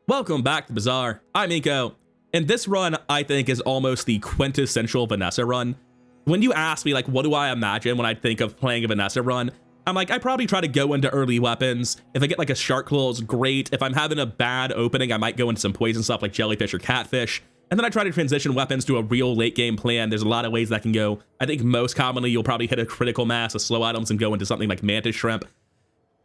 Welcome back to Bazaar. I'm Miko, and this run I think is almost the quintessential Vanessa run. When you ask me like what do I imagine when I think of playing a Vanessa run, I'm like I probably try to go into early weapons. If I get like a shark claws, great. If I'm having a bad opening, I might go into some poison stuff like jellyfish or catfish. And then I try to transition weapons to a real late game plan. There's a lot of ways that can go. I think most commonly you'll probably hit a critical mass of slow items and go into something like mantis shrimp.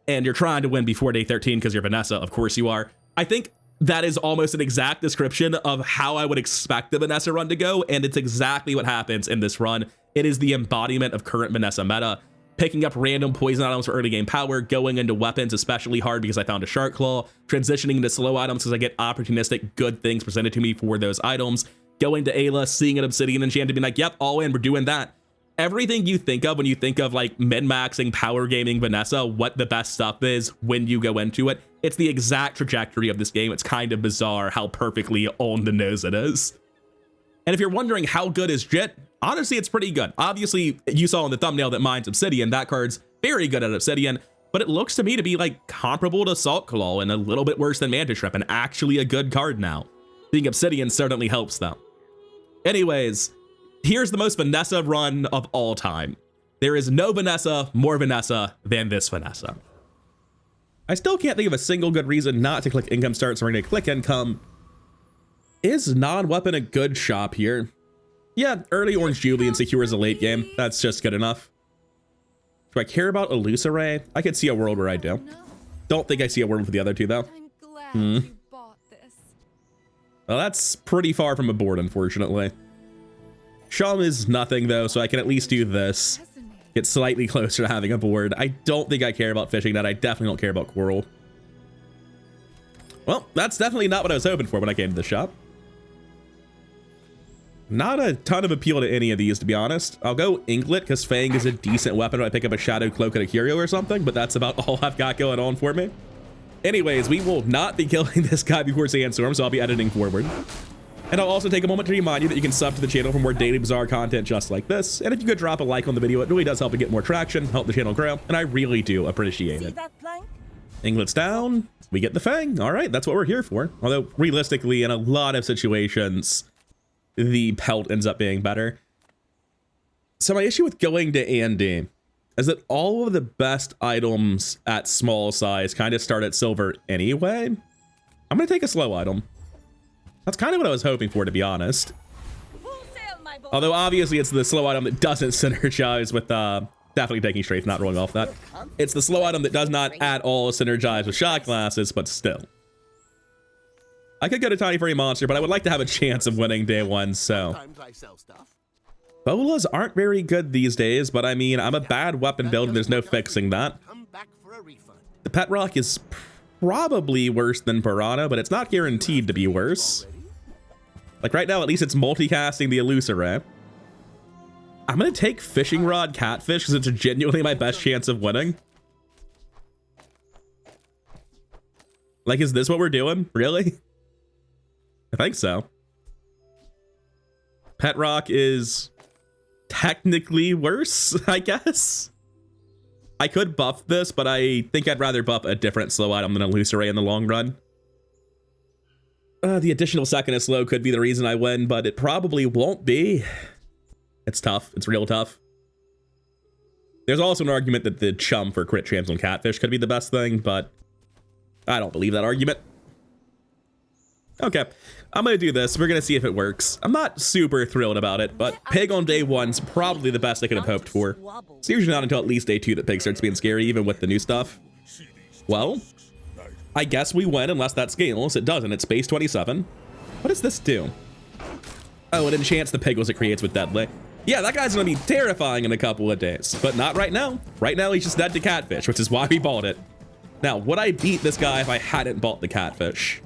And you're trying to win before day 13 because you're Vanessa, of course you are. I think that is almost an exact description of how I would expect the Vanessa run to go, and it's exactly what happens in this run. It is the embodiment of current Vanessa meta. Picking up random poison items for early game power, going into weapons especially hard because I found a shark claw, transitioning into slow items because I get opportunistic good things presented to me for those items, going to Ayla, seeing an obsidian enchant, and being like, yep, all in, we're doing that. Everything you think of when you think of like min-maxing power gaming Vanessa, what the best stuff is when you go into it, it's the exact trajectory of this game. It's kind of bizarre how perfectly on the nose it is. And if you're wondering how good is Jitte, honestly, it's pretty good. Obviously, you saw in the thumbnail that mine's obsidian. That card's very good at obsidian, but it looks to me to be like comparable to Salt Claw and a little bit worse than Mantis Shrimp and actually a good card now. Being obsidian certainly helps though. Anyways, here's the most Vanessa run of all time. There is no Vanessa more Vanessa than this Vanessa. I still can't think of a single good reason not to click income start, so we're gonna click income. Is non-weapon a good shop here? Yeah, early Orange Jubilee and secure is a late game. That's just good enough. Do I care about Illusoray? I could see a world where I do. Don't think I see a world for the other two though. I'm glad you bought this. Well, that's pretty far from a board, unfortunately. Shum is nothing though, so I can at least do this. Get slightly closer to having a board. I don't think I care about fishing net. I definitely don't care about coral. Well, that's definitely not what I was hoping for when I came to the shop. Not a ton of appeal to any of these, to be honest. I'll go Inklet because Fang is a decent weapon when I pick up a Shadow Cloak and a Curio or something, but that's about all I've got going on for me. Anyways, we will not be killing this guy before Sandstorm, so I'll be editing forward. And I'll also take a moment to remind you that you can sub to the channel for more daily Bazaar content just like this. And if you could drop a like on the video, it really does help to get more traction, help the channel grow, and I really do appreciate it. Inglet's down, we get the Fang. All right, that's what we're here for. Although realistically, in a lot of situations, the pelt ends up being better. So my issue with going to A&D is that all of the best items at small size kind of start at silver anyway. I'm gonna take a slow item. That's kind of what I was hoping for, to be honest. Although obviously it's the slow item that doesn't synergize with definitely taking strength, not rolling off that. It's the slow item that does not at all synergize with shot classes, but still. I could go to Tiny Furry Monster, but I would like to have a chance of winning day one, so. Bolas aren't very good these days, but I mean, I'm a bad weapon build and there's no fixing that. The Pet Rock is probably worse than Piranha, but it's not guaranteed to be worse. Like right now, at least it's multicasting the Illusoray. I'm gonna take Fishing Rod Catfish because it's genuinely my best chance of winning. Like, is this what we're doing? Really? I think so. Pet Rock is technically worse, I guess. I could buff this, but I think I'd rather buff a different slow item than Illusoray in the long run. The additional second is slow could be the reason I win, but it probably won't be. It's tough. It's real tough. There's also an argument that the chum for crit chance on Catfish could be the best thing, but I don't believe that argument. Okay, I'm gonna do this. We're gonna see if it works. I'm not super thrilled about it, but Pig on day one's probably the best I could have hoped for. It's usually not until at least day 2 that Pig starts being scary, even with the new stuff. Well, I guess we win unless that scales. It doesn't. It's space 27. What does this do? Oh, it enchants the Piggles it creates with Deadly. Yeah, that guy's gonna be terrifying in a couple of days, but not right now. Right now, he's just dead to Catfish, which is why we bought it. Now, would I beat this guy if I hadn't bought the Catfish?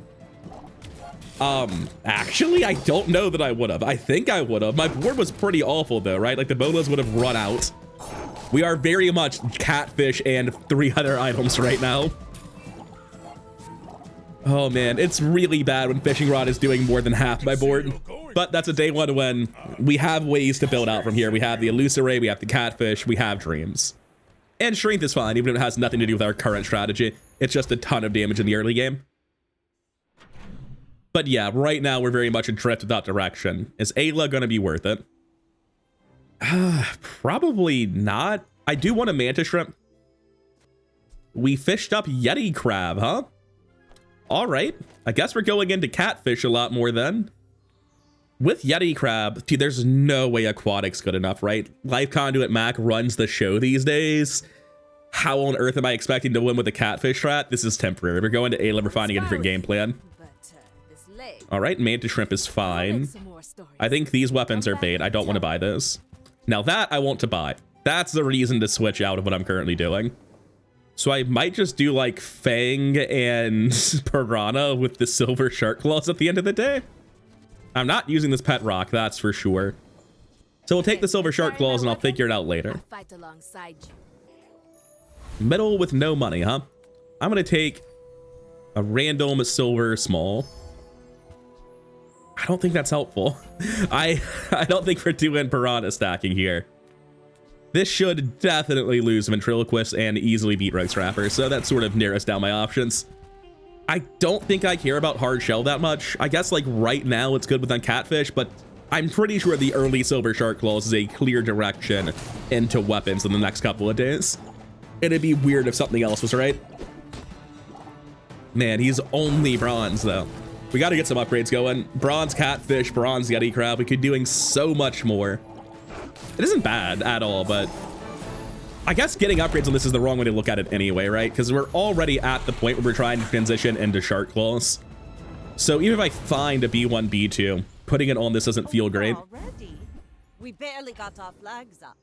Actually, I don't know that I would have. I think I would have. My board was pretty awful though, right? Like the bolas would have run out. We are very much Catfish and 3 other items right now. Oh man, it's really bad when Fishing Rod is doing more than half my board. But that's a day 1 win. We have ways to build out from here. We have the Illusoray, we have the Catfish, we have Dreams. And Strength is fine, even if it has nothing to do with our current strategy. It's just a ton of damage in the early game. But yeah, right now we're very much adrift without direction. Is Ayla going to be worth it? Probably not. I do want a mantis shrimp. We fished up Yeti crab, huh? All right. I guess we're going into catfish a lot more then. With Yeti crab, dude, there's no way aquatic's good enough, right? Life Conduit Mac runs the show these days. How on earth am I expecting to win with a catfish strat? This is temporary. We're going to Ayla. We're finding a different game plan. All right, mantis shrimp is fine. I think these weapons are bait. I don't want to buy those. Now that I want to buy. That's the reason to switch out of what I'm currently doing. So I might just do like Fang and Piranha with the silver shark claws at the end of the day. I'm not using this pet rock, that's for sure. So we'll take the silver shark claws and I'll figure it out later. Metal with no money, huh? I'm gonna take a random silver small. I don't think that's helpful. I don't think we're doing piranha stacking here. This should definitely lose ventriloquist and easily beat rogue scrapper, so that sort of narrows down my options. I don't think I care about hard shell that much. I guess like right now it's good with on catfish, but I'm pretty sure the early silver shark claws is a clear direction into weapons in the next couple of days. It'd be weird if something else was right. Man, he's only bronze though. We got to get some upgrades going. Bronze catfish, bronze Yeti crab. We could be doing so much more. It isn't bad at all, but I guess getting upgrades on this is the wrong way to look at it anyway, right? Because we're already at the point where we're trying to transition into shark claws. So even if I find a B1, B2, putting it on this doesn't feel great. We barely got our flags up.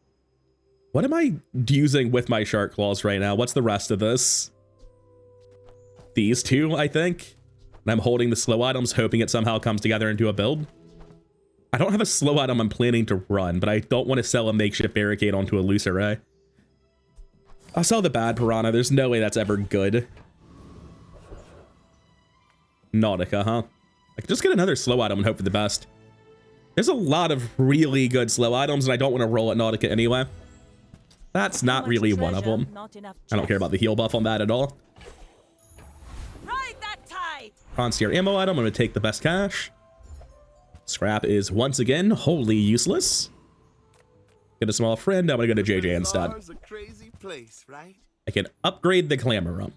What am I using with my shark claws right now? What's the rest of this? These two, I think. And I'm holding the slow items, hoping it somehow comes together into a build. I don't have a slow item I'm planning to run, but I don't want to sell a makeshift barricade onto a loose array. I'll sell the bad piranha. There's no way that's ever good. Nautica, huh? I could just get another slow item and hope for the best. There's a lot of really good slow items, and I don't want to roll at Nautica anyway. That's not really one of them. I don't care about the heal buff on that at all. Concierge ammo item. I'm going to take the best cash. Scrap is once again wholly useless. Get a small friend. I'm going to go to JJ instead. A crazy place, right? I can upgrade the clamor up.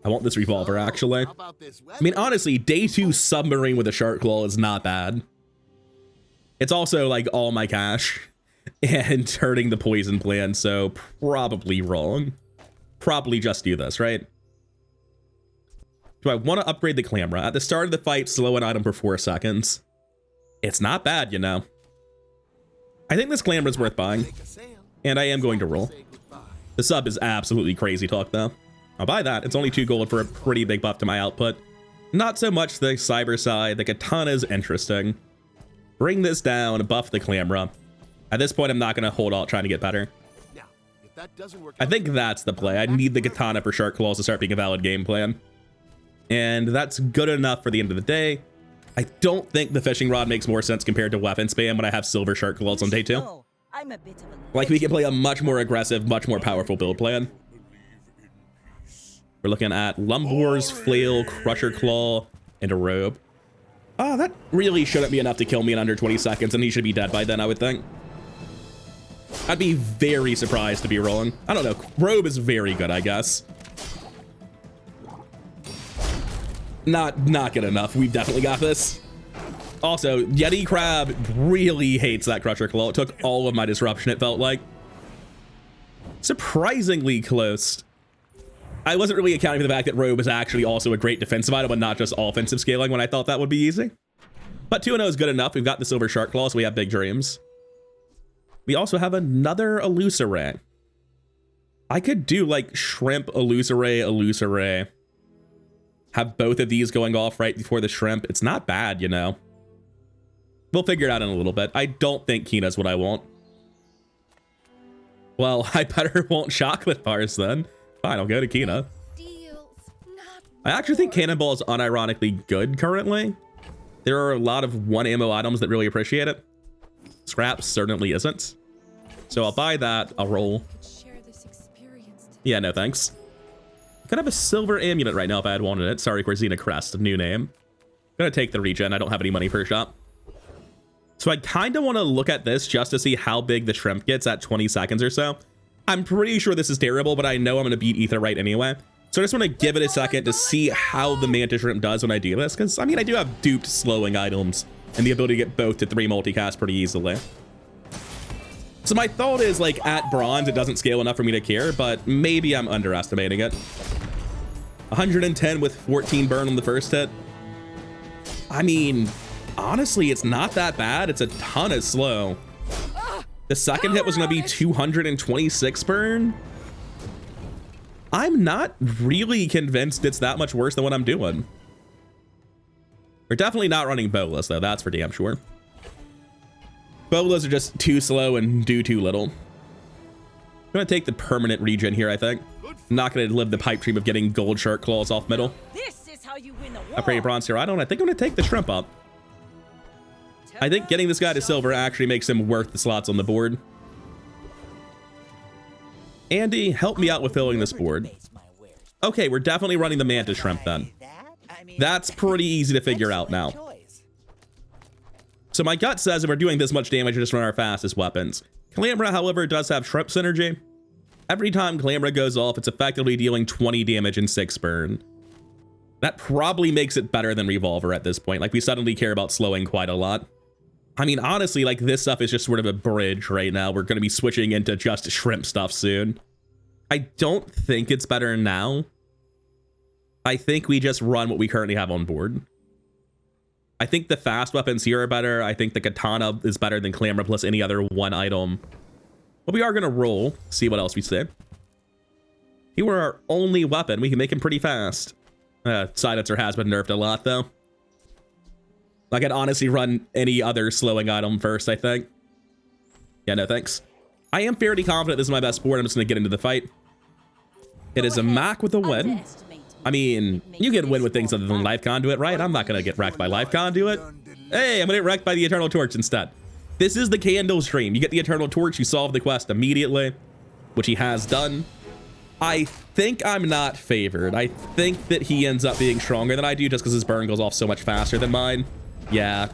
I want this revolver, actually. I mean, honestly, day 2 submarine with a shark claw is not bad. It's also like all my cash and hurting the poison plan, so probably wrong. Probably just do this, right? Do I want to upgrade the clamor? At the start of the fight, slow an item for 4 seconds. It's not bad, you know. I think this clamor is worth buying, and I am going to roll. The sub is absolutely crazy talk, though. I'll buy that. It's only 2 gold for a pretty big buff to my output. Not so much the cyber side. The katana is interesting. Bring this down, buff the clamor. At this point, I'm not going to hold out trying to get better. I think that's the play. I need the katana for shark claws to start being a valid game plan. And that's good enough for the end of the day. I don't think the fishing rod makes more sense compared to weapon spam when I have silver shark claws on day 2. Like, we can play a much more aggressive, much more powerful build plan. We're looking at Lumbor's Flail, Crusher Claw, and a Robe. Oh, that really shouldn't be enough to kill me in under 20 seconds, and he should be dead by then, I would think. I'd be very surprised to be rolling. I don't know. Robe is very good, I guess. Not good enough. We've definitely got this. Also, Yeti Crab really hates that Crusher Claw. It took all of my disruption, it felt like. Surprisingly close. I wasn't really accounting for the fact that Robe is actually also a great defensive item, but not just offensive scaling when I thought that would be easy. But 2-0 is good enough. We've got the Silver Shark Claw, so we have big dreams. We also have another Illusoray. I could do like Shrimp, Illusoray. Have both of these going off right before the shrimp. It's not bad, you know. We'll figure it out in a little bit. I don't think Kina's what I want. Well, I better want chocolate bars then. Fine, I'll go to Kina. I actually think Cannonball is unironically good currently. There are a lot of 1 ammo items that really appreciate it. Scrap certainly isn't. So I'll buy that. I'll roll. Yeah, no thanks. Could have a silver amulet right now if I had wanted it. Sorry, Corzina Crest, new name. gonna take the regen. I don't have any money for a shop. So I kind of want to look at this just to see how big the shrimp gets at 20 seconds or so. I'm pretty sure this is terrible, but I know I'm going to beat Ether right anyway. So I just want to give it a second to see how the mantis shrimp does when I do this. Because, I mean, I do have duped slowing items and the ability to get both to 3 multicast pretty easily. So my thought is, like, at bronze, it doesn't scale enough for me to care, but maybe I'm underestimating it. 110 with 14 burn on the first hit. I mean, honestly, it's not that bad. It's a ton of slow. The second hit was going to be 226 burn. I'm not really convinced it's that much worse than what I'm doing. We're definitely not running bolas, though. That's for damn sure. Bolas are just too slow and do too little. I'm going to take the permanent regen here, I think. I'm not going to live the pipe dream of getting gold shark claws off middle. This is how you win a war. Upgrade bronze here. I think I'm going to take the shrimp up. I think getting this guy to silver actually makes him worth the slots on the board. Andy, help me out with filling this board. Okay, we're definitely running the mantis shrimp then. That's pretty easy to figure out now. So my gut says if we're doing this much damage, we just run our fastest weapons. Clamra, however, does have shrimp synergy. Every time Clamra goes off, it's effectively dealing 20 damage and 6 burn. That probably makes it better than Revolver at this point. Like, we suddenly care about slowing quite a lot. I mean, honestly, like, this stuff is just sort of a bridge right now. We're going to be switching into just shrimp stuff soon. I don't think it's better now. I think we just run what we currently have on board. I think the fast weapons here are better. I think the katana is better than Clamor plus any other one item. But we are going to roll, see what else we say. He were our only weapon. We can make him pretty fast. Silencer has been nerfed a lot, though. I could honestly run any other slowing item first, I think. Yeah, no thanks. I am fairly confident this is my best board. I'm just going to get into the fight. It is a Mac with a win. I mean, you can win with things other than Life Conduit, right? I'm not going to get wrecked by Life Conduit. Hey, I'm going to get wrecked by the Eternal Torch instead. This is the candle stream. You get the Eternal Torch, you solve the quest immediately, which he has done. I think I'm not favored. I think that he ends up being stronger than I do just because his burn goes off so much faster than mine. Yeah.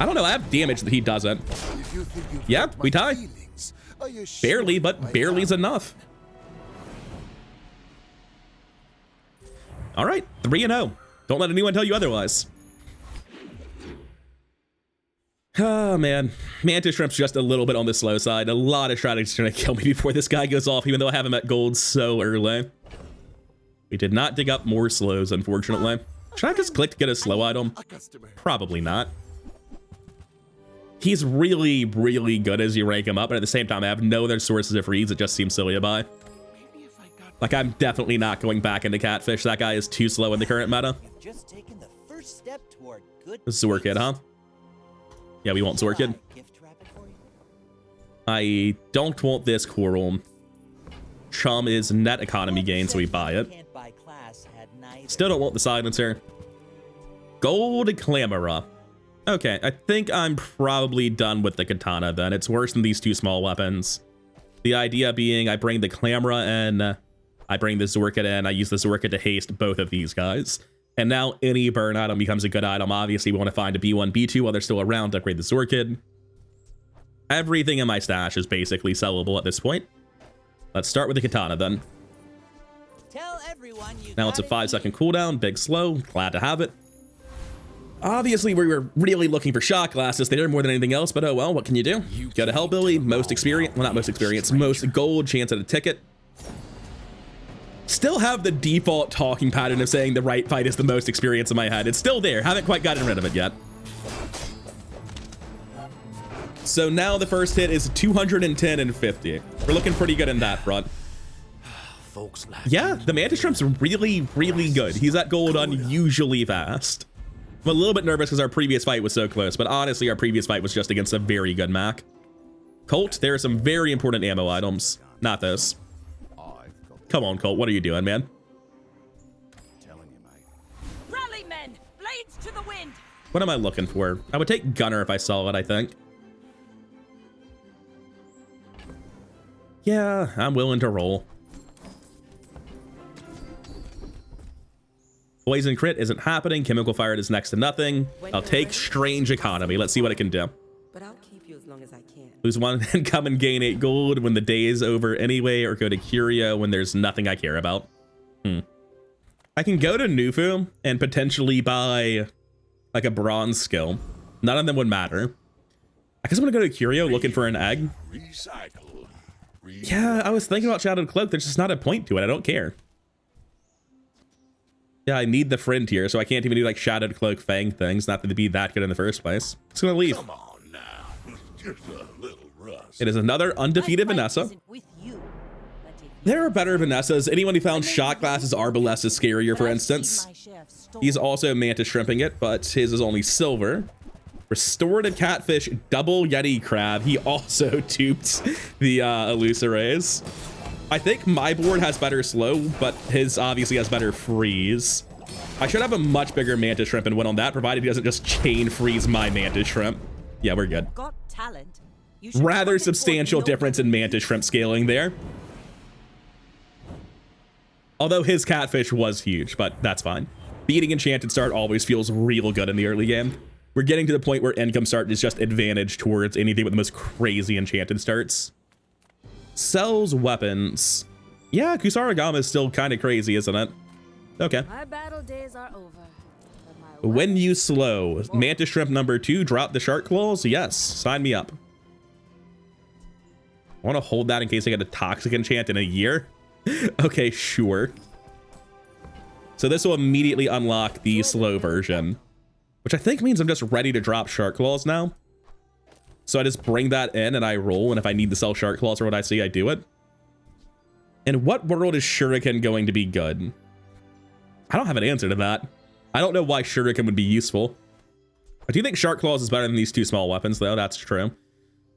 I don't know. I have damage that he doesn't. Yeah, we tie. Barely, but barely's enough. All right, 3-0. Don't let anyone tell you otherwise. Oh, man. Mantis Shrimp's just a little bit on the slow side. A lot of strategies trying to kill me before this guy goes off, even though I have him at gold so early. We did not dig up more slows, unfortunately. Should I have just clicked to get a slow item? Probably not. He's really, really good as you rank him up, but at the same time, I have no other sources of reads. It just seems silly to buy. Like, I'm definitely not going back into Catfish. That guy is too slow in the current meta. Just taken the first step toward good Zorkid, huh? Yeah, we want Zorkid. I don't want this Coral. Chum is net economy gain, so we buy it. Still don't want the Silencer. Gold Clamora. Okay, I think I'm probably done with the Katana then. It's worse than these two small weapons. The idea being I bring the Clamora in, I bring the Zorkid in, I use the Zorkid to haste both of these guys. And now any burn item becomes a good item. Obviously, we want to find a B1, B2 while they're still around to upgrade the Zorkid. Everything in my stash is basically sellable at this point. Let's start with the Katana then. Tell everyone you Now it's a 5-second cooldown, big slow, glad to have it. Obviously, we were really looking for shot glasses there more than anything else, but oh well, what can you do? Go to Hellbilly, most experience, well not most experience, most gold, chance at a ticket. Still have the default talking pattern of saying the right fight is the most experience in my head. It's still there, haven't quite gotten rid of it yet. So now the first hit is 210 and 50. We're looking pretty good in that front. Yeah, the Mantis Shrimp's really, really good. He's at gold unusually fast. I'm a little bit nervous because our previous fight was so close, but honestly, our previous fight was just against a very good Mac. Colt, there are some very important ammo items. Not this. Come on, Colt, what are you doing, man? Rally men, blades to the wind. What am I looking for? I would take Gunner if I saw it, I think. Yeah, I'm willing to roll. Poison crit isn't happening. Chemical fire is next to nothing. I'll take strange economy. Let's see what it can do. But I'll keep you as long as I can. Lose 1 and come and gain 8 gold when the day is over anyway, or go to Curio when there's nothing I care about. I can go to Nufu and potentially buy like a bronze skill. None of them would matter. I guess I'm gonna go to Curio looking for an egg. Yeah, I was thinking about Shadowed Cloak. There's just not a point to it. I don't care. Yeah, I need the friend here, so I can't even do like Shadowed Cloak Fang things. Not to be that good in the first place. It's gonna leave. Come on now. Just a little rust. It is another undefeated Vanessa. There are better Vanessas. Anyone who found Shot Glass's Arbalest is scarier, for instance. He's also Mantis Shrimping it, but his is only silver. Restorative Catfish, Double Yeti Crab. He also duped the Eluserays. I think my board has better slow, but his obviously has better freeze. I should have a much bigger Mantis Shrimp and win on that, provided he doesn't just chain freeze my Mantis Shrimp. Yeah, we're good. Got talent. Rather substantial difference in Mantis Shrimp scaling there. Although his Catfish was huge, but that's fine. Beating Enchanted Start always feels real good in the early game. We're getting to the point where Income Start is just advantage towards anything with the most crazy Enchanted Starts. Sells weapons. Yeah, Kusarigama is still kind of crazy, isn't it? Okay. My battle days are over. When you slow, Mantis Shrimp number 2, drop the Shark Claws? Yes, sign me up. I want to hold that in case I get a Toxic Enchant in a year. Okay, sure. So this will immediately unlock the slow version, which I think means I'm just ready to drop Shark Claws now. So I just bring that in and I roll, and if I need to sell Shark Claws or what I see, I do it. In what world is Shuriken going to be good? I don't have an answer to that. I don't know why Shuriken would be useful. I do think Shark Claws is better than these 2 small weapons, though. That's true.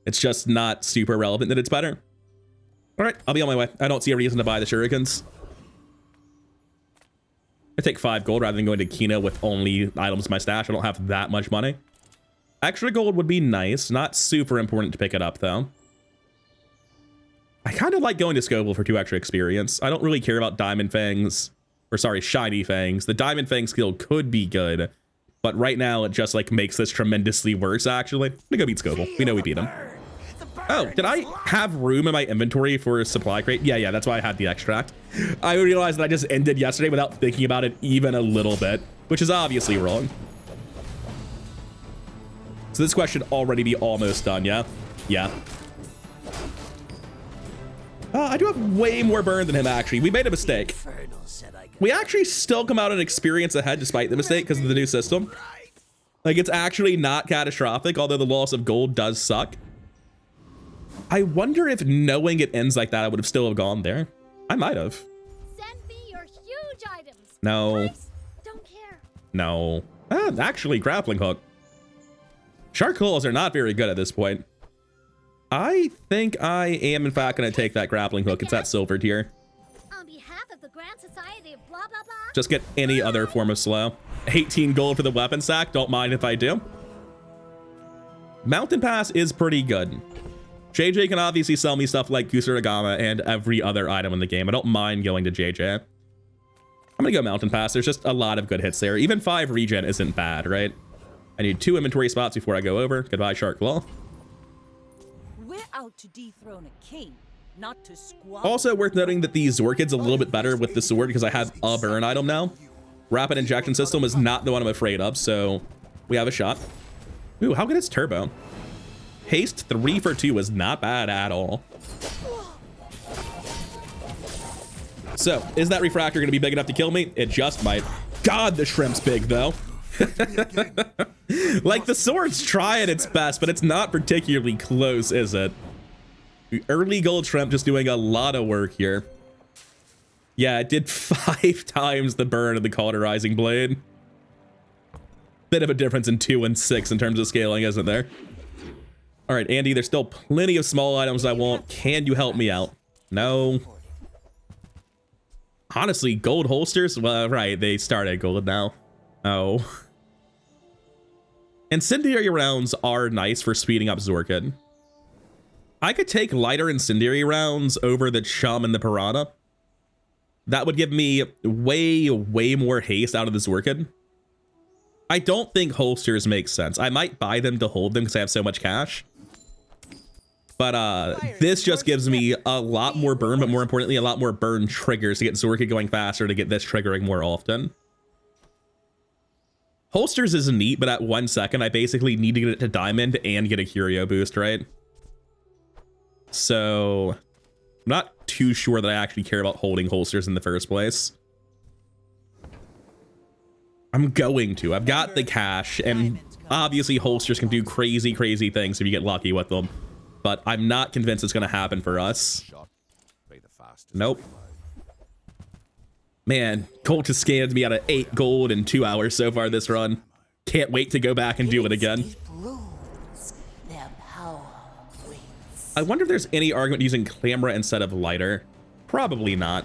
It's just not super relevant that it's better. All right, I'll be on my way. I don't see a reason to buy the Shurikens. I take 5 gold rather than going to Kino with only items in my stash. I don't have that much money. Extra gold would be nice. Not super important to pick it up, though. I kind of like going to Scoville for 2 extra experience. I don't really care about Diamond Fangs. Or sorry, Shiny Fangs. The Diamond Fang skill could be good. But right now, it just like makes this tremendously worse, actually. I'm gonna go beat Scoville. We know we beat him. Oh, did I have room in my inventory for a supply crate? Yeah, that's why I had the extract. I realized that I just ended yesterday without thinking about it even a little bit, which is obviously wrong. So this quest should already be almost done, yeah? Yeah. I do have way more burn than him, actually. We made a mistake. We actually still come out an experience ahead despite the mistake because of the new system. Like, it's actually not catastrophic, although the loss of gold does suck. I wonder if knowing it ends like that, I would have still have gone there. I might have. Send me your huge items. No. Price? Don't care. No. Actually, grappling hook. Shark claws are not very good at this point. I think I am, in fact, going to take that grappling hook. It's that silver tier. On behalf of the Grand Society of blah, blah, blah. Just get any other form of slow. 18 gold for the weapon sack. Don't mind if I do. Mountain Pass is pretty good. JJ can obviously sell me stuff like Kusarigama and every other item in the game. I don't mind going to JJ. I'm gonna go Mountain Pass. There's just a lot of good hits there. Even 5 regen isn't bad, right? I need 2 inventory spots before I go over. Goodbye, Shark Claw. We're out to dethrone a king, not to squabble. Also worth noting that the Zorkid's a little bit better with the sword because I have a burn item now. Rapid injection system is not the one I'm afraid of, so we have a shot. Ooh, how good is Turbo? Haste 3 for 2 is not bad at all. So, is that refractor going to be big enough to kill me? It just might. God, the shrimp's big, though. Like, the sword's trying its best, but it's not particularly close, is it? The early gold shrimp just doing a lot of work here. Yeah, it did 5 times the burn of the cauterizing blade. Bit of a difference in 2 and 6 in terms of scaling, isn't there? All right, Andy, there's still plenty of small items I want. Can you help me out? No. Honestly, gold holsters? Well, right, they start at gold now. Oh. Incendiary rounds are nice for speeding up Zorkid. I could take lighter incendiary rounds over the Chum and the Piranha. That would give me way more haste out of this Orchid. I don't think holsters make sense. I might buy them to hold them because I have so much cash. But this just gives me a lot more burn, but more importantly, a lot more burn triggers to get Zorka going faster, to get this triggering more often. Holsters is neat, but at 1 second, I basically need to get it to diamond and get a curio boost, right? So I'm not too sure that I actually care about holding holsters in the first place. I'm going to. I've got the cash, and obviously holsters can do crazy things if you get lucky with them. But I'm not convinced it's going to happen for us. Nope. Man, Colt has scammed me out of 8 gold in 2 hours so far this run. Can't wait to go back and do it again. I wonder if there's any argument using camera instead of lighter. Probably not.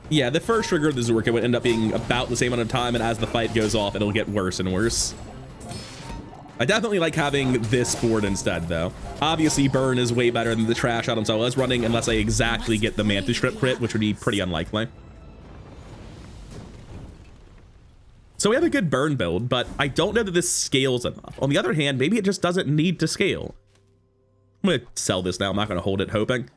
Yeah, the first trigger of the Zorka would end up being about the same amount of time, and as the fight goes off, it'll get worse and worse. I definitely like having this board instead, though. Obviously, burn is way better than the trash items I was running, unless I exactly get the Mantis Strip crit, which would be pretty unlikely. So we have a good burn build, but I don't know that this scales enough. On the other hand, maybe it just doesn't need to scale. I'm going to sell this now. I'm not going to hold it hoping.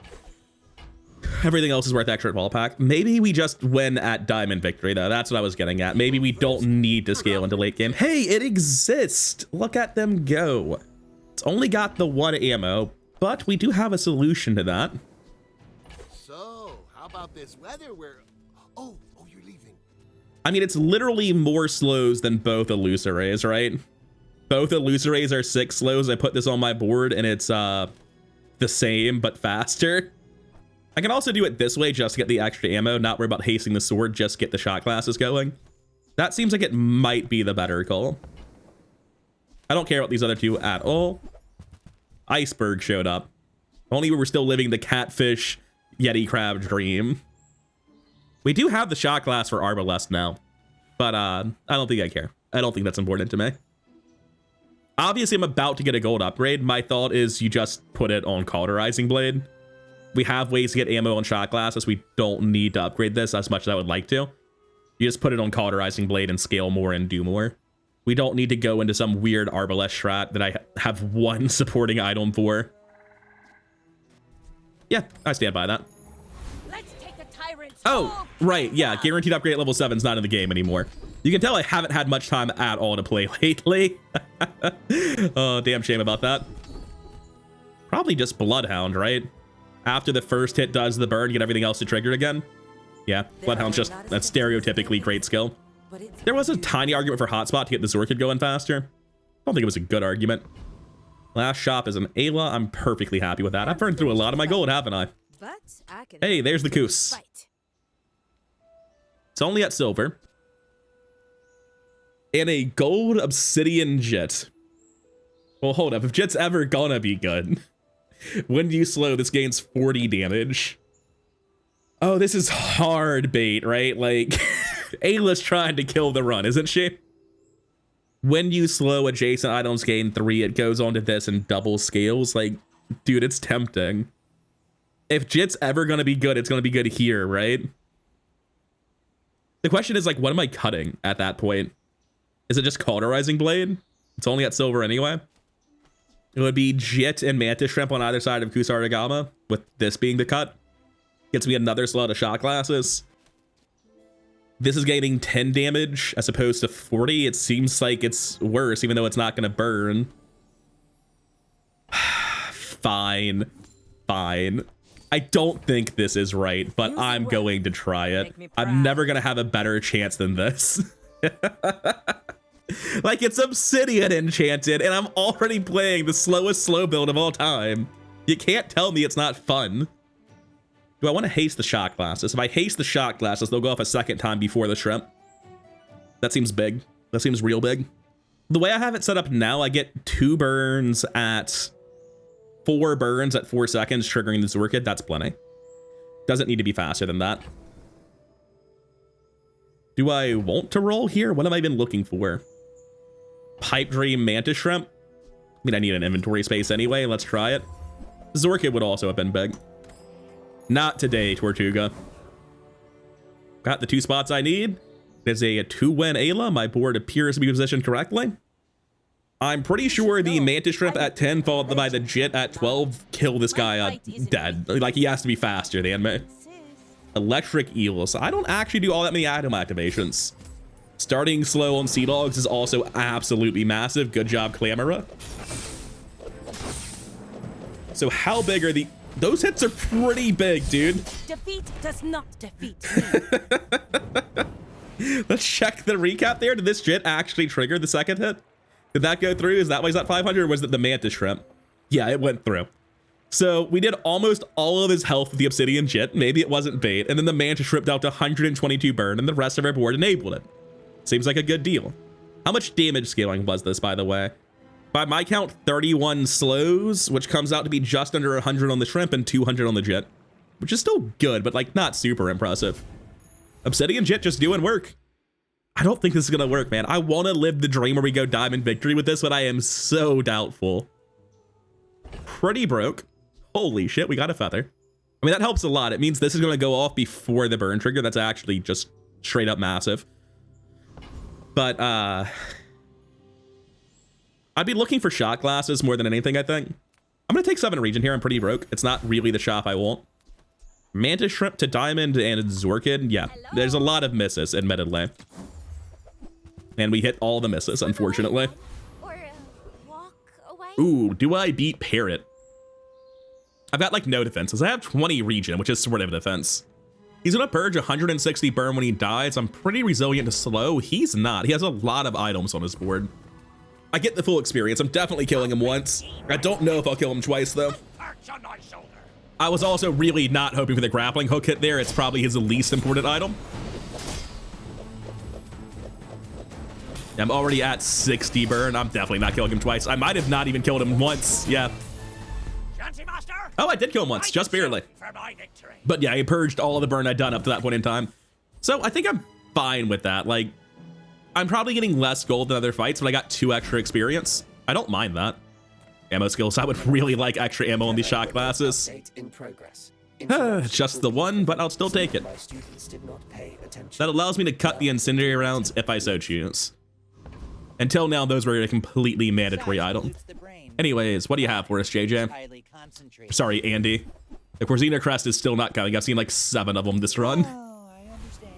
Everything else is worth extra at wall pack. Maybe we just win at diamond victory, though. That's what I was getting at. Maybe we don't need to scale into late game. Hey, it exists. Look at them go. It's only got the 1 ammo, but we do have a solution to that. So, how about this weather where... Oh, you're leaving. I mean, it's literally more slows than both illusories, right? Both illusories are 6 slows. I put this on my board, and it's the same, but faster. I can also do it this way just to get the extra ammo, not worry about hasting the sword, just get the shot classes going. That seems like it might be the better call. I don't care about these other two at all. Iceberg showed up. Only we were still living the catfish Yeti crab dream. We do have the shot class for Arbalest now, but I don't think I care. I don't think that's important to me. Obviously, I'm about to get a gold upgrade. My thought is you just put it on Cauterizing Blade. We have ways to get ammo on shot glasses. We don't need to upgrade this as much as I would like to. You just put it on Cauterizing Blade and scale more and do more. We don't need to go into some weird Arbalest strat that I have 1 supporting item for. Yeah, I stand by that. Let's take the tyrant's Oh, right. Yeah, guaranteed upgrade at level 7 is not in the game anymore. You can tell I haven't had much time at all to play lately. Oh, damn shame about that. Probably just Bloodhound, right? After the first hit does the burn, get everything else to trigger again. Yeah, Bloodhound's just a stereotypically great skill. There was a tiny argument for Hotspot to get this Orchid going faster. I don't think it was a good argument. Last shop is an Ayla. I'm perfectly happy with that. I've burned through a lot of my gold, haven't I? Hey, there's the Koos. It's only at silver. And a gold obsidian Jitte. Well, hold up. If Jitte's ever gonna be good... When you slow, this gains 40 damage. Oh, this is hard bait, right? Like, Ayla's trying to kill the run, isn't she? When you slow, adjacent items gain 3. It goes on to this and double scales. Like, dude, it's tempting. If Jitte's ever going to be good, it's going to be good here, right? The question is, like, what am I cutting at that point? Is it just Cauterizing Blade? It's only at silver anyway. It would be Jitte and Mantis Shrimp on either side of Kusarigama, with this being the cut. Gets me another slot of shot glasses. This is gaining 10 damage as opposed to 40. It seems like it's worse, even though it's not going to burn. Fine. I don't think this is right, but I'm going to try it. I'm never going to have a better chance than this. Like, it's obsidian enchanted, and I'm already playing the slowest slow build of all time. You can't tell me it's not fun. Do I want to haste the shot glasses? If I haste the shot glasses, they'll go off a second time before the shrimp. That seems big. That seems real big. The way I have it set up now, I get 2 burns at 4 burns at 4 seconds, triggering the Zorkid. That's plenty. Doesn't need to be faster than that. Do I want to roll here? What am I even looking for? Pipe Dream Mantis Shrimp? I mean, I need an inventory space anyway. Let's try it. Zorkid would also have been big. Not today, Tortuga. Got the 2 spots I need. There's a 2-win Ayla. My board appears to be positioned correctly. I'm pretty sure the Mantis Shrimp at 10 followed by the Jitte at 12 kill this guy dead. Like, he has to be faster than me. Electric Eels. I don't actually do all that many item activations. Starting slow on Sea Dogs is also absolutely massive. Good job, Clamora. So how big are the... Those hits are pretty big, dude. Defeat does not defeat me. Let's check the recap there. Did this Jitte actually trigger the second hit? Did that go through? Is that why he's at 500, or was it the Mantis Shrimp? Yeah, it went through. So we did almost all of his health with the Obsidian Jitte. Maybe it wasn't bait. And then the Mantis Shrimp dealt 122 burn, and the rest of our board enabled it. Seems like a good deal. How much damage scaling was this, by the way? By my count, 31 slows, which comes out to be just under 100 on the Shrimp and 200 on the Jitte, which is still good, but like not super impressive. Obsidian Jitte just doing work. I don't think this is gonna work, man. I want to live the dream where we go diamond victory with this, but I am so doubtful. Pretty broke. Holy shit, we got a feather. I mean, that helps a lot. It means this is gonna go off before the burn trigger. That's actually just straight up massive. But I'd be looking for shot glasses more than anything, I think. I'm gonna take 7 region here. I'm pretty broke. It's not really the shop I want. Mantis Shrimp to diamond and Zorkid. Yeah, there's a lot of misses, admittedly. And we hit all the misses, unfortunately. Or walk away. Ooh, do I beat Parrot? I've got like no defenses. I have 20 region, which is sort of a defense. He's gonna purge 160 burn when he dies. I'm pretty resilient to slow. He's not. He has a lot of items on his board. I get the full experience. I'm definitely killing him once. I don't know if I'll kill him twice, though. I was also really not hoping for the grappling hook hit there. It's probably his least important item. I'm already at 60 burn. I'm definitely not killing him twice. I might have not even killed him once. Yeah. Oh, I did kill him once, just barely. But yeah, he purged all of the burn I'd done up to that point in time. So I think I'm fine with that. Like, I'm probably getting less gold than other fights, but I got 2 extra experience. I don't mind that. Ammo skills. I would really like extra ammo on these shot glasses. Just the 1, but I'll still take it. That allows me to cut the incendiary rounds if I so choose. Until now, those were a completely mandatory item. Anyways, what do you have for us, JJ? Sorry, Andy. The Corzina Crest is still not coming. I've seen like 7 of them this run. Oh, I understand.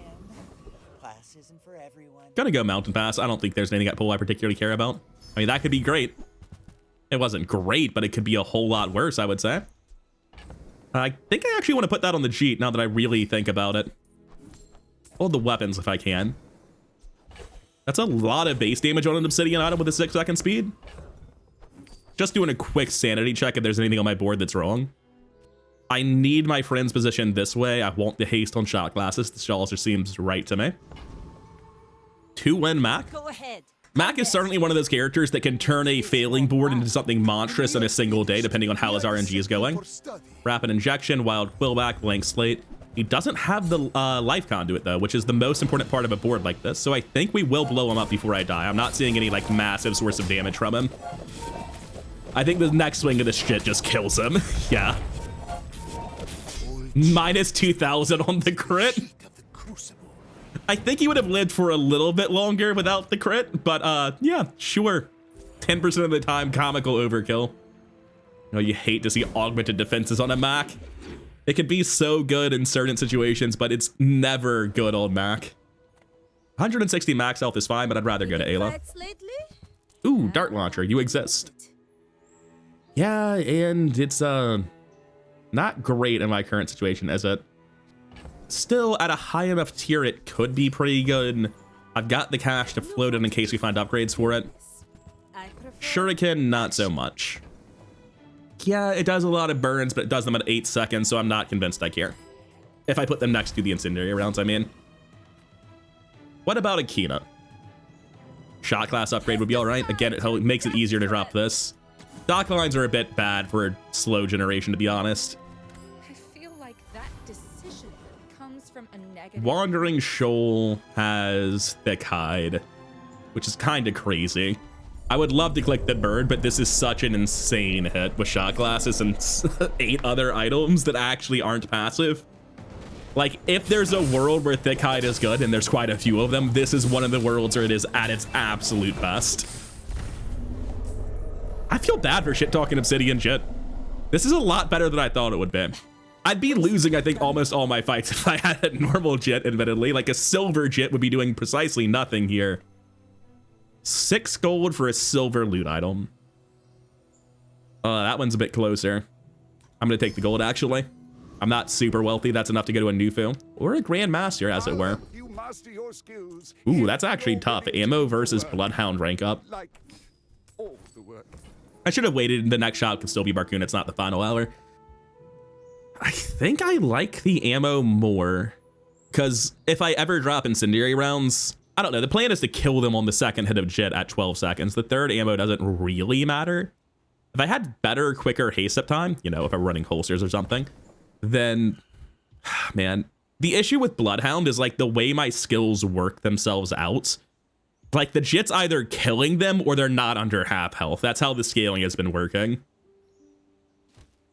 Class isn't for everyone. Gonna go Mountain Pass. I don't think there's anything at pull I particularly care about. I mean, that could be great. It wasn't great, but it could be a whole lot worse, I would say. I think I actually want to put that on the cheat now that I really think about it. Hold the weapons if I can. That's a lot of base damage on an obsidian item with a 6-second speed. Just doing a quick sanity check if there's anything on my board that's wrong. I need my friend's position this way. I want the haste on shot glasses. This also seems right to me. 2-win Mac. Go ahead. Mac is certainly one of those characters that can turn a failing board into something monstrous in a single day, depending on how his RNG is going. Rapid Injection, Wild Quillback, Blank Slate. He doesn't have the life conduit, though, which is the most important part of a board like this. So I think we will blow him up before I die. I'm not seeing any like massive source of damage from him. I think the next swing of this shit just kills him. Yeah. Minus 2,000 on the crit. I think he would have lived for a little bit longer without the crit, but yeah, sure. 10% of the time, comical overkill. You know, you hate to see augmented defenses on a Mac. It can be so good in certain situations, but it's never good on Mac. 160 max health is fine, but I'd rather go to Ayla. Ooh, Dart Launcher, you exist. Yeah, and it's not great in my current situation, is it? Still, at a high enough tier, it could be pretty good. I've got the cash to float it in case we find upgrades for it. Shuriken, not so much. Yeah, it does a lot of burns, but it does them at 8 seconds, so I'm not convinced I care. If I put them next to the incendiary rounds, I mean. What about Akina? Shot class upgrade would be all right. Again, it makes it easier to drop this. Dock lines are a bit bad for slow generation, to be honest. I feel like that decision comes from a negative. Wandering Shoal has Thick Hide, which is kind of crazy. I would love to click the bird, but this is such an insane hit with shot glasses and 8 other items that actually aren't passive. Like, if there's a world where thick hide is good, and there's quite a few of them, this is one of the worlds where it is at its absolute best. I feel bad for shit talking obsidian Jitte. This is a lot better than I thought it would be. I'd be losing, I think, almost all my fights if I had a normal Jitte, admittedly. Like, a silver Jitte would be doing precisely nothing here. 6 gold for a silver loot item. That one's a bit closer. I'm gonna take the gold, actually. I'm not super wealthy. That's enough to go to a Nufu. Or a Grand Master, as it were. Ooh, that's actually tough. Ammo versus Bloodhound rank up. I should have waited. The next shot could still be Barcoon. It's not the final hour. I think I like the ammo more. Because if I ever drop incendiary rounds, I don't know. The plan is to kill them on the second hit of Jitte at 12 seconds. The third ammo doesn't really matter. If I had better, quicker haste up time, you know, if I'm running holsters or something, then, man, the issue with Bloodhound is like the way my skills work themselves out. Like the Jitte's either killing them or they're not under half health. That's how the scaling has been working.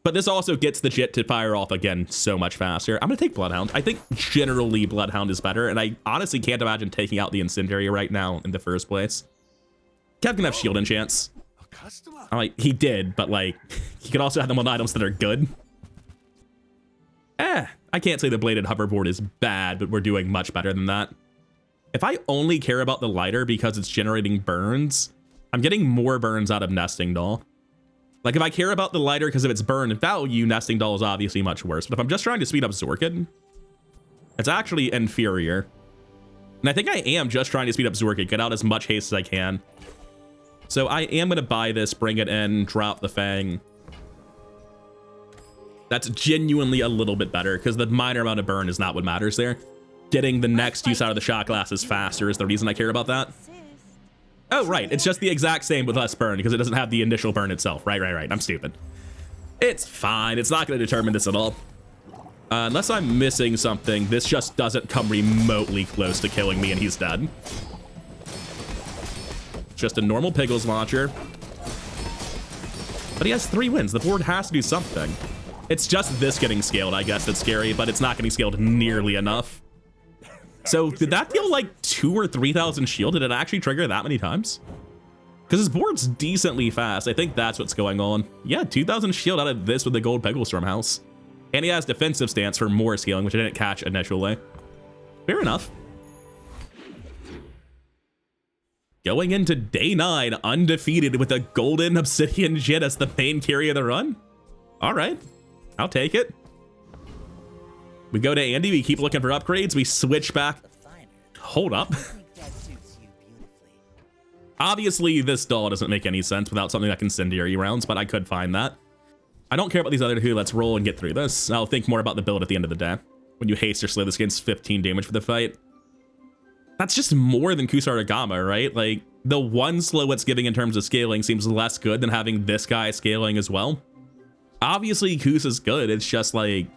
But this also gets the Jitte to fire off again so much faster. I'm gonna take Bloodhound. I think generally Bloodhound is better, and I honestly can't imagine taking out the incendiary right now in the first place. Kev can have shield enchants. I'm like, he did, but like, he could also have them on items that are good. I can't say the bladed hoverboard is bad, but we're doing much better than that. If I only care about the lighter because it's generating burns, I'm getting more burns out of Nesting Doll. Like if I care about the lighter because of its burn value, Nesting Doll is obviously much worse. But if I'm just trying to speed up Zorkid, it's actually inferior. And I think I am just trying to speed up Zorkid, get out as much haste as I can. So I am going to buy this, bring it in, drop the Fang. That's genuinely a little bit better because the minor amount of burn is not what matters there. Getting the next use out of the shot glasses faster is the reason I care about that. Oh, right. It's just the exact same with less burn because it doesn't have the initial burn itself. Right. I'm stupid. It's fine. It's not going to determine this at all. Unless I'm missing something, this just doesn't come remotely close to killing me and he's dead. Just a normal Piggles launcher. But he has 3 wins. The board has to do something. It's just this getting scaled, I guess, that's scary, but it's not getting scaled nearly enough. So did that deal like 2,000 or 3,000 shield? Did it actually trigger that many times? Because his board's decently fast. I think that's what's going on. Yeah, 2,000 shield out of this with the gold Pegglestorm house. And he has defensive stance for more scaling, which I didn't catch initially. Fair enough. Going into day 9, undefeated with a golden obsidian Jitte as the main carry of the run. All right, I'll take it. We go to Andy, we keep looking for upgrades, we switch back. Hold up. Obviously, this doll doesn't make any sense without something like incendiary rounds, but I could find that. I don't care about these other 2. Let's roll and get through this. I'll think more about the build at the end of the day. When you haste or slay, this gains 15 damage for the fight. That's just more than Kusar Agama, right? Like, the 1 slow it's giving in terms of scaling seems less good than having this guy scaling as well. Obviously, Kus is good. It's just like,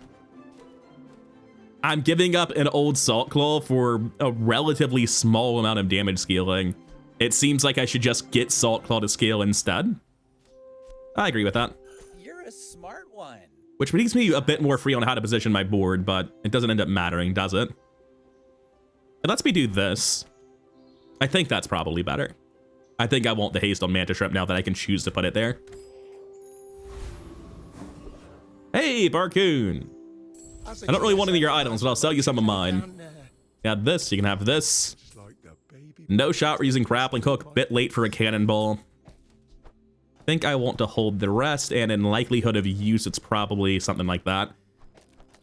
I'm giving up an old Salt Claw for a relatively small amount of damage scaling. It seems like I should just get Salt Claw to scale instead. I agree with that. You're a smart one. Which makes me a bit more free on how to position my board, but it doesn't end up mattering, does it? It lets me do this. I think that's probably better. I think I want the haste on Mantis Shrimp now that I can choose to put it there. Hey, Barcoon. I don't really want any of your items, but I'll sell you some of mine. You have this, you can have this. No shot, we're using grappling hook, bit late for a cannonball. I think I want to hold the rest, and in likelihood of use, it's probably something like that.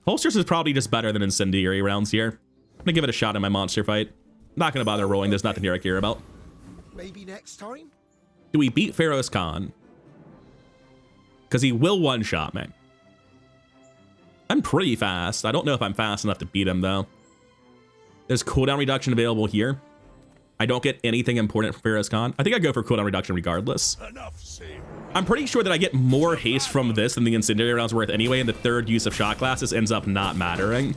Holsters is probably just better than incendiary rounds here. I'm gonna give it a shot in my monster fight. Not gonna bother rolling, there's nothing here I care about. Maybe next time? Do we beat Pharaoh's Khan? Because he will one-shot me. I'm pretty fast. I don't know if I'm fast enough to beat him, though. There's cooldown reduction available here. I don't get anything important from Pharaoh's Khan. I think I go for cooldown reduction regardless. I'm pretty sure that I get more haste from this than the incendiary round's worth anyway, and the third use of shot glasses ends up not mattering.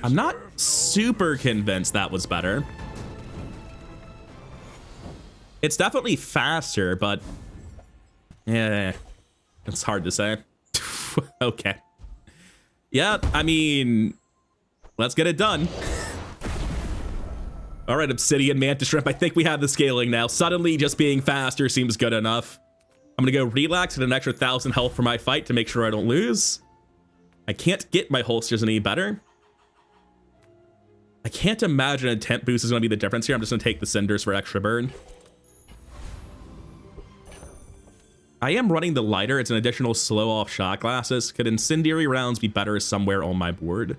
I'm not super convinced that was better. It's definitely faster, but yeah, It's hard to say. Okay. Yeah, I mean, let's get it done. All right, obsidian, mantis shrimp. I think we have the scaling now. Suddenly, just being faster seems good enough. I'm gonna go relax at an extra 1,000 health for my fight to make sure I don't lose. I can't get my holsters any better. I can't imagine a temp boost is gonna be the difference here. I'm just gonna take the cinders for extra burn. I am running the lighter. It's an additional slow off shot glasses. Could incendiary rounds be better somewhere on my board?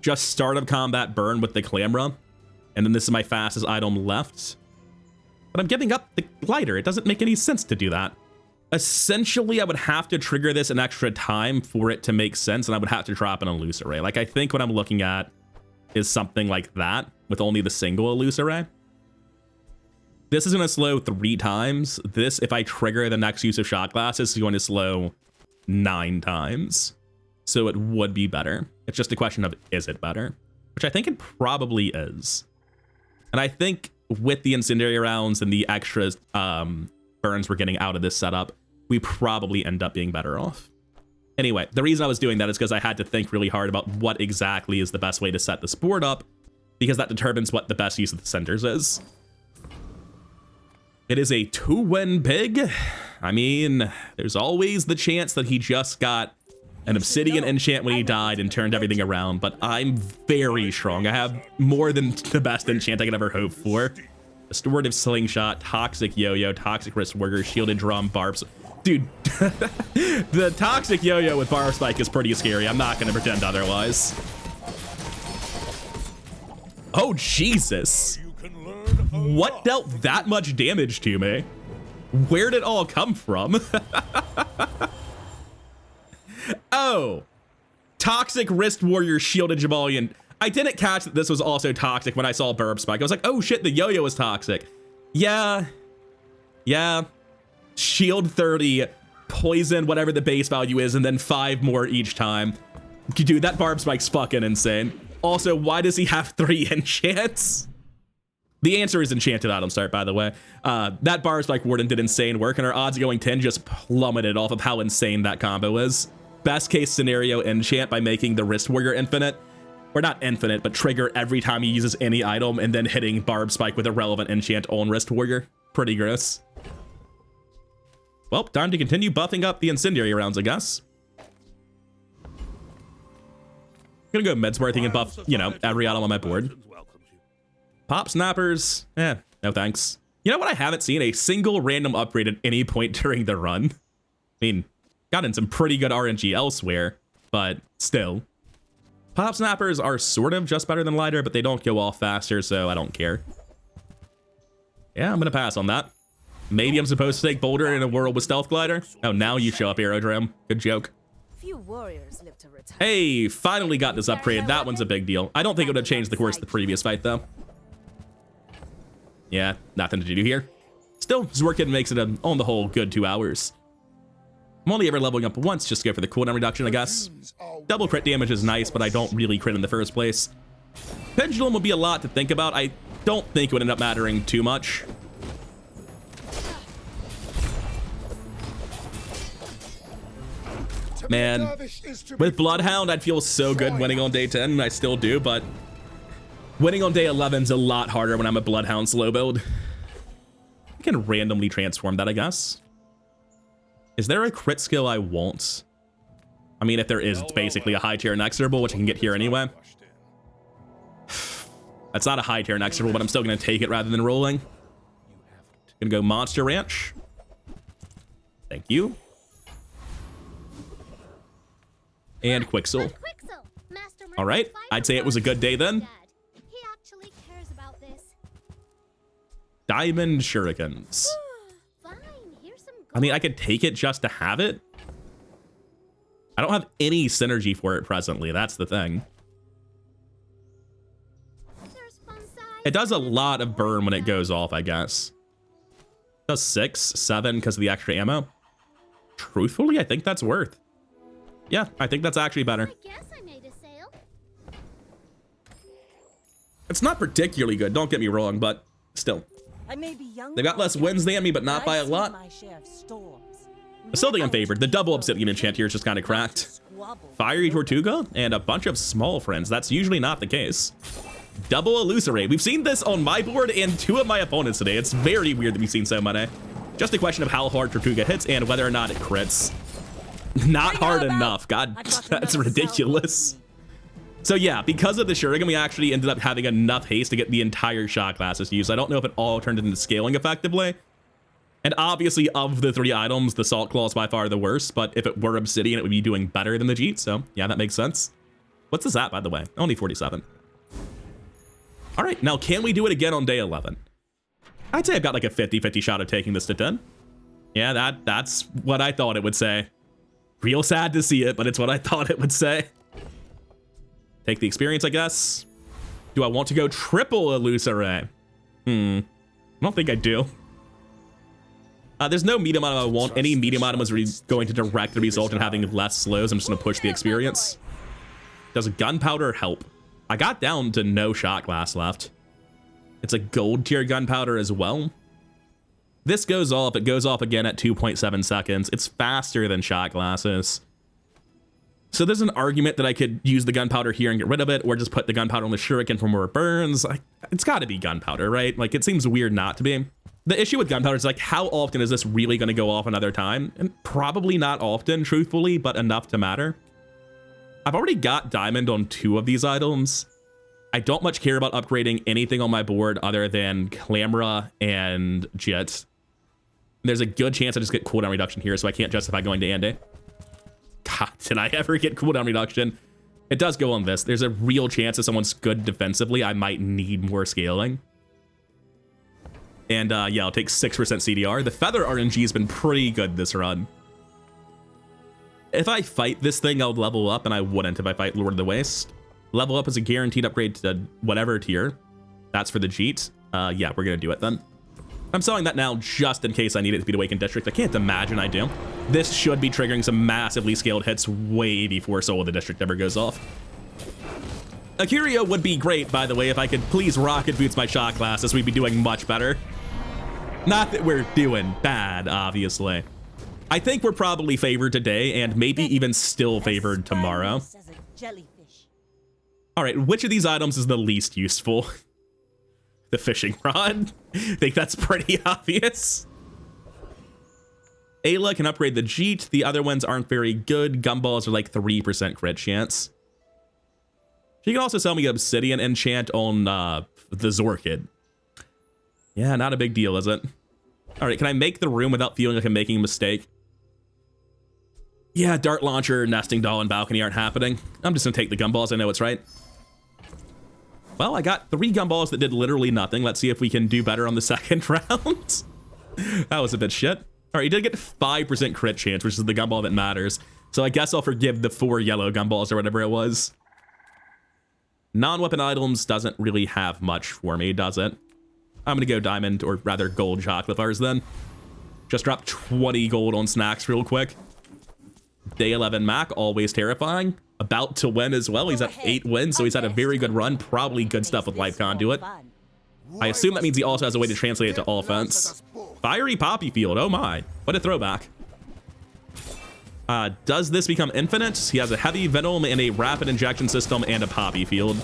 Just start of combat burn with the clamra. And then this is my fastest item left. But I'm giving up the lighter. It doesn't make any sense to do that. Essentially, I would have to trigger this an extra time for it to make sense, and I would have to drop an illusory. Like, I think what I'm looking at is something like that, with only the single illusory. This is going to slow 3 times. This, if I trigger the next use of shot glasses, is going to slow 9 times. So it would be better. It's just a question of, is it better? Which I think it probably is. And I think with the incendiary rounds and the extra burns we're getting out of this setup, we probably end up being better off. Anyway, the reason I was doing that is because I had to think really hard about what exactly is the best way to set this board up, because that determines what the best use of the centers is. It is a 2-win pig. I mean, there's always the chance that he just got an obsidian enchant when he died and turned everything around, but I'm very strong. I have more than the best enchant I could ever hope for. Restorative slingshot, toxic yo-yo, toxic wrist worker, shielded drum, barbs. Dude, the toxic yo-yo with barb spike is pretty scary. I'm not gonna pretend otherwise. Oh, Jesus. What dealt that much damage to me? Where did it all come from? Oh, toxic wrist warrior, shielded Jabalian. I didn't catch that this was also toxic when I saw burb spike. I was like, oh shit, the yo-yo is toxic. Yeah. Shield 30, poison, whatever the base value is, and then 5 more each time. Dude, that barb spike's fucking insane. Also, why does he have 3 enchants? The answer is enchanted item start, by the way. That barb spike warden did insane work, and our odds of going 10 just plummeted off of how insane that combo is. Best case scenario enchant by making the wrist warrior infinite. Or not infinite, but trigger every time he uses any item, and then hitting barb spike with a relevant enchant on wrist warrior. Pretty gross. Well, time to continue buffing up the incendiary rounds, I guess. Gonna go Medsworthing and buff, you know, every item on my board. Pop snappers, no thanks. You know what? I haven't seen a single random upgrade at any point during the run. I mean, gotten some pretty good RNG elsewhere, but still. Pop snappers are sort of just better than lighter, but they don't go off faster, so I don't care. Yeah, I'm gonna pass on that. Maybe I'm supposed to take Boulder in a world with Stealth Glider. Oh, now you show up, Aerodrome. Good joke. Few warriors live to retire. Hey, finally got this upgrade. That one's a big deal. I don't think it would have changed the course of the previous fight, though. Yeah, nothing to do here. Still, Zwerkin makes it on the whole good 2 hours. I'm only ever leveling up once, just go for the cooldown reduction, I guess. Double crit damage is nice, but I don't really crit in the first place. Pendulum would be a lot to think about. I don't think it would end up mattering too much. Man, with Bloodhound, I'd feel so good winning on day 10. I still do, but winning on day 11 is a lot harder when I'm a Bloodhound slow build. I can randomly transform that, I guess. Is there a crit skill I won't? I mean, if there is, it's basically a high tier inexorable, which I can get here anyway. That's not a high tier inexorable, but I'm still going to take it rather than rolling. Gonna go Monster Ranch. Thank you. And Quixel. All right, I'd say it was a good day then. He actually cares about this. Diamond Shurikens. Fine, here's some I mean, I could take it just to have it. I don't have any synergy for it presently. That's the thing. It does a lot of burn when it goes off, I guess. It does 6, 7 because of the extra ammo. Truthfully, I think that's worth. Yeah, I think that's actually better. I guess I made a sale. It's not particularly good, don't get me wrong, but still. I may be young. They've got less wins than me, but not by a lot. My share of storms. I still think I'm favored. The double obsidian enchant here is just kind of cracked. Fiery Tortuga and a bunch of small friends. That's usually not the case. Double Elucerate. We've seen this on my board and 2 of my opponents today. It's very weird that we've seen so many. Just a question of how hard Tortuga hits and whether or not it crits. Not hard enough. God, that's ridiculous. So yeah, because of the Shuriken, we actually ended up having enough haste to get the entire shot classes used. I don't know if it all turned into scaling effectively. And obviously, of the 3 items, the Salt Claw is by far the worst, but if it were Obsidian, it would be doing better than the Jitte, so yeah, that makes sense. What's this at, by the way? Only 47. All right, now can we do it again on day 11? I'd say I've got like a 50-50 shot of taking this to 10. Yeah, that's what I thought it would say. Real sad to see it, but it's what I thought it would say. Take the experience, I guess. Do I want to go triple Elucerate? I don't think I do. There's no medium item I want. Any medium item was going to direct the result in having less slows. I'm just going to push the experience. Does gunpowder help? I got down to no shot glass left. It's a gold tier gunpowder as well. This goes off. It goes off again at 2.7 seconds. It's faster than shot glasses. So there's an argument that I could use the gunpowder here and get rid of it, or just put the gunpowder on the shuriken for more burns. It's got to be gunpowder, right? Like, it seems weird not to be. The issue with gunpowder is, like, how often is this really going to go off another time? And probably not often, truthfully, but enough to matter. I've already got diamond on 2 of these items. I don't much care about upgrading anything on my board other than Clamra and Jitte. There's a good chance I just get cooldown reduction here, so I can't justify going to Andy. God, did I ever get cooldown reduction? It does go on this. There's a real chance if someone's good defensively, I might need more scaling. And yeah, I'll take 6% CDR. The Feather RNG has been pretty good this run. If I fight this thing, I'll level up, and I wouldn't if I fight Lord of the Waste. Level up is a guaranteed upgrade to whatever tier. That's for the Jitte. Yeah, we're going to do it then. I'm selling that now just in case I need it to be the Awakened District. I can't imagine I do. This should be triggering some massively scaled hits way before Soul of the District ever goes off. A Curio would be great, by the way. If I could please rocket boots my shot classes, we'd be doing much better. Not that we're doing bad, obviously. I think we're probably favored today and maybe even still favored tomorrow. All right, which of these items is the least useful? The fishing rod. I think that's pretty obvious. Ayla can upgrade the Jitte. The other ones aren't very good. Gumballs are like 3% crit chance. She can also sell me Obsidian enchant on the Zorkid. Yeah, not a big deal, is it? All right, can I make the room without feeling like I'm making a mistake? Yeah, Dart Launcher, Nesting Doll, and Balcony aren't happening. I'm just gonna take the Gumballs. I know it's right. Well, I got 3 Gumballs that did literally nothing. Let's see if we can do better on the second round. That was a bit shit. All right, you did get 5% crit chance, which is the Gumball that matters. So I guess I'll forgive the 4 yellow Gumballs or whatever it was. Non-weapon items doesn't really have much for me, does it? I'm gonna go diamond, or rather gold chocolate bars then. Just drop 20 gold on snacks real quick. Day 11 Mac, always terrifying. About to win as well. He's at 8 wins, so he's had a very good run. Probably good stuff with Life Conduit. I assume that means he also has a way to translate it to offense. Fiery Poppy Field, oh my. What a throwback. Does this become infinite? He has a heavy venom and a rapid injection system and a Poppy Field.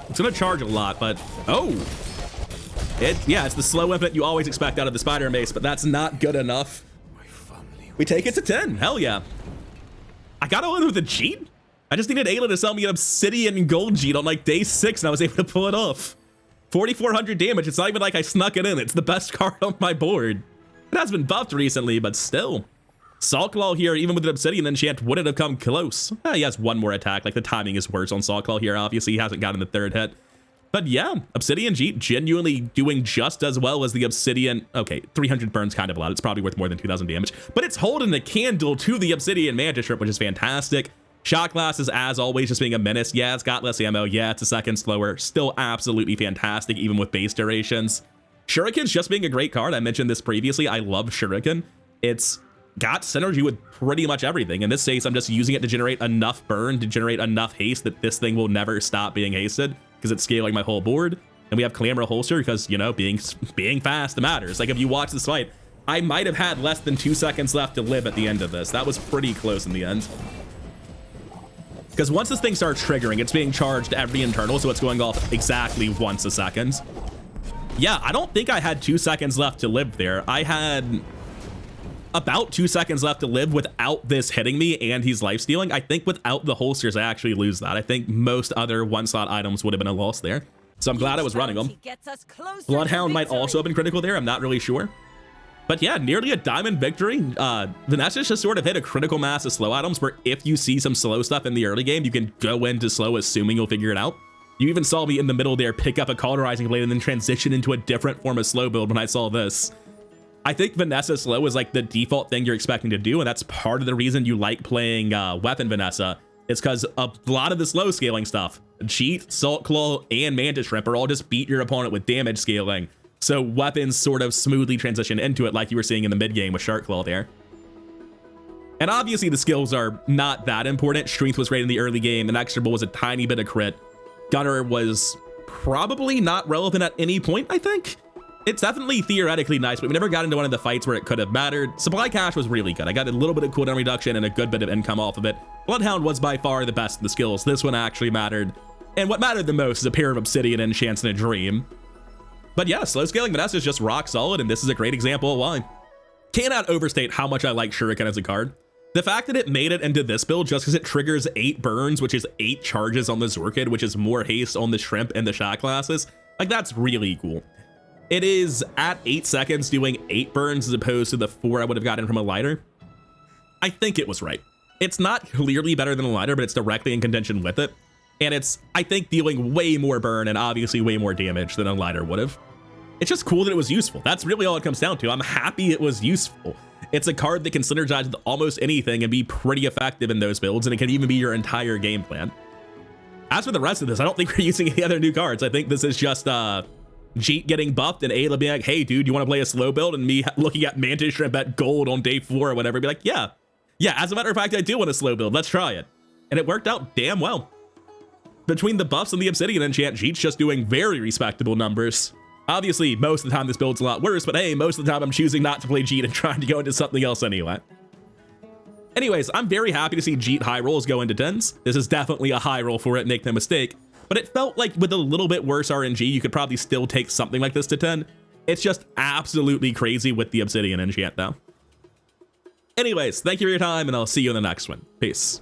It's gonna charge a lot, but oh. Yeah, it's the slow infinite you always expect out of the Spider Mace, but that's not good enough. We take it to 10, hell yeah. I got away with a Jitte. I just needed Ayla to sell me an Obsidian gold Jitte on like day 6, and I was able to pull it off. 4,400 damage. It's not even like I snuck it in. It's the best card on my board. It has been buffed recently, but still. Salt Claw here, even with an Obsidian enchant, wouldn't have come close. He has 1 more attack. Like, the timing is worse on Salt Claw here. Obviously, he hasn't gotten the 3rd hit. But yeah, Obsidian Jitte genuinely doing just as well as the Obsidian. Okay, 300 burns kind of a lot. It's probably worth more than 2,000 damage. But it's holding a candle to the Obsidian Mantis Shrimp, which is fantastic. Shot glass is, as always, just being a menace. Yeah, it's got less ammo. Yeah, it's a second slower. Still absolutely fantastic, even with base durations. Shuriken's just being a great card. I mentioned this previously. I love Shuriken. It's got synergy with pretty much everything. In this case, I'm just using it to generate enough burn, to generate enough haste that this thing will never stop being hasted, because it's scaling my whole board. And we have Clamra holster because, you know, being fast matters. Like, if you watch this fight, I might have had less than 2 seconds left to live at the end of this. That was pretty close in the end. Because once this thing starts triggering, it's being charged every internal, so it's going off exactly once a second. Yeah, I don't think I had 2 seconds left to live there. I had about 2 seconds left to live without this hitting me and he's life stealing. I think without the holsters, I actually lose that. I think most other one-slot items would have been a loss there. So I'm glad I was running them. Bloodhound might also have been critical there. I'm not really sure. But yeah, nearly a diamond victory. Vanessa's just sort of hit a critical mass of slow items where if you see some slow stuff in the early game, you can go into slow assuming you'll figure it out. You even saw me in the middle there pick up a cauterizing blade and then transition into a different form of slow build when I saw this. I think Vanessa slow is like the default thing you're expecting to do, and that's part of the reason you like playing Weapon Vanessa. It's because a lot of the slow scaling stuff, Cheat, Salt Claw, and Mantis Shrimp are all just beat your opponent with damage scaling. So weapons sort of smoothly transition into it like you were seeing in the mid game with Shark Claw there. And obviously the skills are not that important. Strength was great in the early game, and Extra Bull was a tiny bit of crit. Gunner was probably not relevant at any point, I think. It's definitely theoretically nice, but we never got into one of the fights where it could have mattered. Supply Cache was really good. I got a little bit of cooldown reduction and a good bit of income off of it. Bloodhound was by far the best of the skills. This one actually mattered. And what mattered the most is a pair of obsidian enchants and a dream. But yeah, slow scaling Vanessa is just rock solid, and this is a great example of why. Cannot overstate how much I like Shuriken as a card. The fact that it made it into this build just because it triggers 8 burns, which is 8 charges on the Zorkid, which is more haste on the Shrimp and the Shot classes, like that's really cool. It is at 8 seconds doing 8 burns as opposed to the 4 I would have gotten from a lighter. I think it was right. It's not clearly better than a lighter, but it's directly in contention with it. And it's, I think, dealing way more burn and obviously way more damage than a lighter would have. It's just cool that it was useful. That's really all it comes down to. I'm happy it was useful. It's a card that can synergize with almost anything and be pretty effective in those builds, and it can even be your entire game plan. As for the rest of this, I don't think we're using any other new cards. I think this is just Jitte getting buffed and Ayla being like, hey, dude, you want to play a slow build? And me looking at Mantis Shrimp at gold on day 4 or whatever, be like, yeah, as a matter of fact, I do want a slow build. Let's try it. And it worked out damn well. Between the buffs and the obsidian enchant, Jitte's just doing very respectable numbers. Obviously, most of the time this build's a lot worse, but hey, most of the time I'm choosing not to play Jitte and trying to go into something else anyway. Anyways, I'm very happy to see Jitte high rolls go into 10s. This is definitely a high roll for it, make no mistake. But it felt like with a little bit worse RNG, you could probably still take something like this to 10. It's just absolutely crazy with the obsidian enchant though. Anyways, thank you for your time, and I'll see you in the next one. Peace.